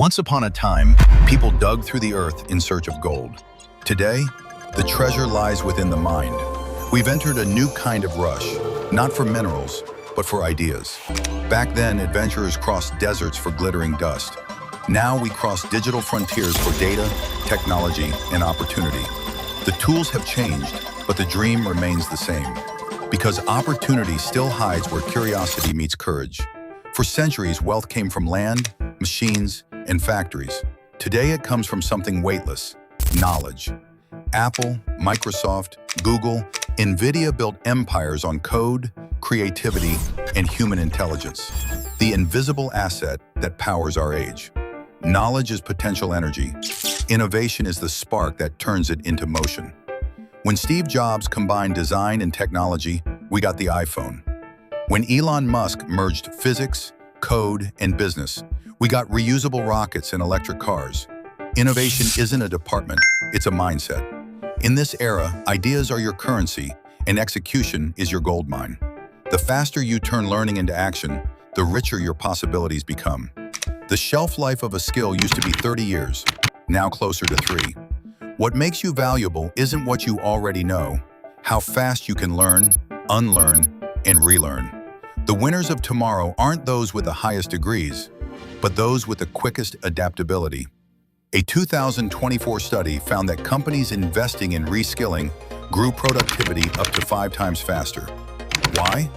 Once upon a time, people dug through the earth in search of gold. Today, the treasure lies within the mind. We've entered a new kind of rush, not for minerals, but for ideas. Back then, adventurers crossed deserts for glittering dust. Now we cross digital frontiers for data, technology, and opportunity. The tools have changed, but the dream remains the same. Because opportunity still hides where curiosity meets courage. For centuries, wealth came from land, machines, and factories. Today it comes from something weightless: knowledge. Apple, Microsoft, Google, NVIDIA built empires on code, creativity, and human intelligence. The invisible asset that powers our age. Knowledge is potential energy. Innovation is the spark that turns it into motion. When Steve Jobs combined design and technology, we got the iPhone. When Elon Musk merged physics, code, and business, we got reusable rockets and electric cars. Innovation isn't a department, it's a mindset. In this era, ideas are your currency, and execution is your gold mine. The faster you turn learning into action, the richer your possibilities become. The shelf life of a skill used to be 30 years, now closer to 3. What makes you valuable isn't what you already know, how fast you can learn, unlearn, and relearn. The winners of tomorrow aren't those with the highest degrees, but those with the quickest adaptability. A 2024 study found that companies investing in reskilling grew productivity up to 5 times faster. Why?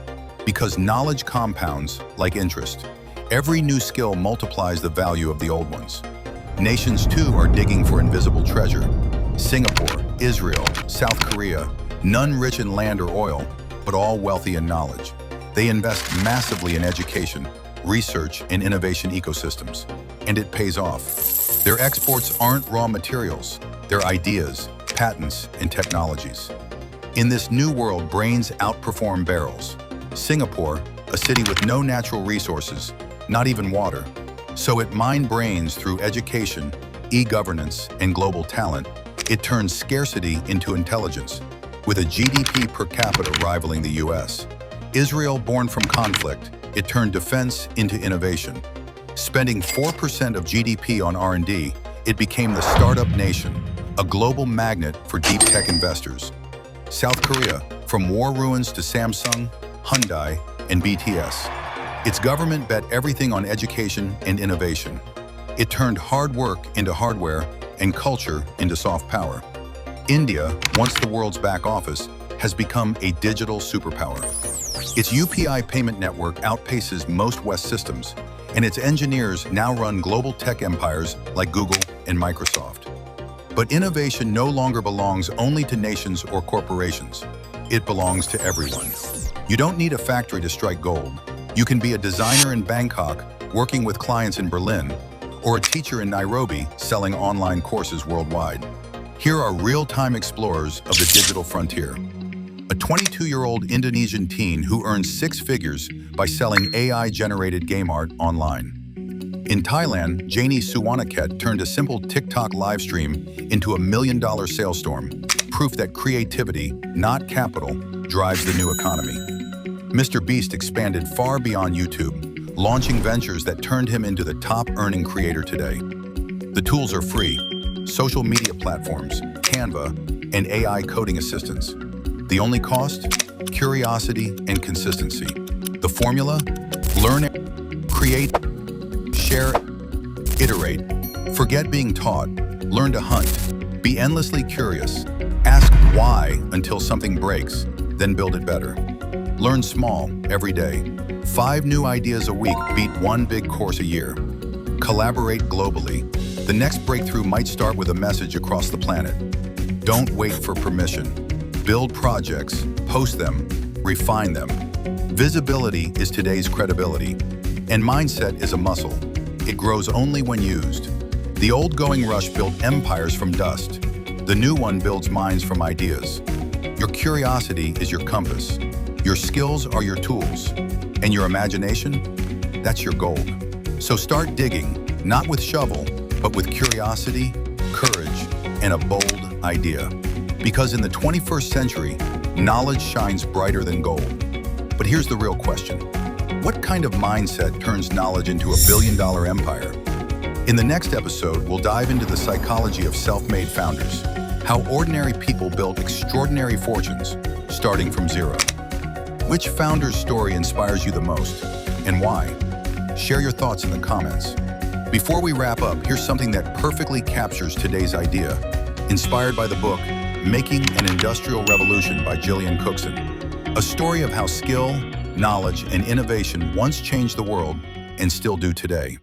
Because knowledge compounds like interest. Every new skill multiplies the value of the old ones. Nations too are digging for invisible treasure. Singapore, Israel, South Korea, none rich in land or oil, but all wealthy in knowledge. They invest massively in education, research, and innovation ecosystems, and it pays off. Their exports aren't raw materials, they're ideas, patents, and technologies. In this new world, brains outperform barrels. Singapore, a city with no natural resources, not even water. So it mined brains through education, e-governance, and global talent. It turns scarcity into intelligence, with a GDP per capita rivaling the US. Israel, born from conflict, it turned defense into innovation. Spending 4% of GDP on R&D, it became the startup nation, a global magnet for deep tech investors. South Korea, from war ruins to Samsung, Hyundai, and BTS. Its government bet everything on education and innovation. It turned hard work into hardware and culture into soft power. India, once the world's back office, has become a digital superpower. Its UPI payment network outpaces most West systems, and its engineers now run global tech empires like Google and Microsoft. But innovation no longer belongs only to nations or corporations. It belongs to everyone. You don't need a factory to strike gold. You can be a designer in Bangkok, working with clients in Berlin, or a teacher in Nairobi selling online courses worldwide. Here are real-time explorers of the digital frontier. A 22-year-old Indonesian teen who earns 6 figures by selling AI-generated game art online. In Thailand, Janie Suwanaket turned a simple TikTok livestream into $1 million sales storm, proof that creativity, not capital, drives the new economy. MrBeast expanded far beyond YouTube, launching ventures that turned him into the top-earning creator today. The tools are free: social media platforms, Canva, and AI coding assistants. The only cost? Curiosity and consistency. The formula? Learn, create, share, iterate. Forget being taught. Learn to hunt. Be endlessly curious. Ask why until something breaks, then build it better. Learn small, every day. 5 new ideas a week beat 1 big course a year. Collaborate globally. The next breakthrough might start with a message across the planet. Don't wait for permission. Build projects, post them, refine them. Visibility is today's credibility, and mindset is a muscle. It grows only when used. The old going rush built empires from dust. The new one builds minds from ideas. Your curiosity is your compass. Your skills are your tools. And your imagination? That's your gold. So start digging, not with shovel, but with curiosity, courage, and a bold idea. Because in the 21st century, knowledge shines brighter than gold. But here's the real question. What kind of mindset turns knowledge into $1 billion empire? In the next episode, we'll dive into the psychology of self-made founders, how ordinary people built extraordinary fortunes, starting from zero. Which founder's story inspires you the most, and why? Share your thoughts in the comments. Before we wrap up, here's something that perfectly captures today's idea, inspired by the book, Making an Industrial Revolution by Gillian Cookson. A story of how skill, knowledge, and innovation once changed the world and still do today.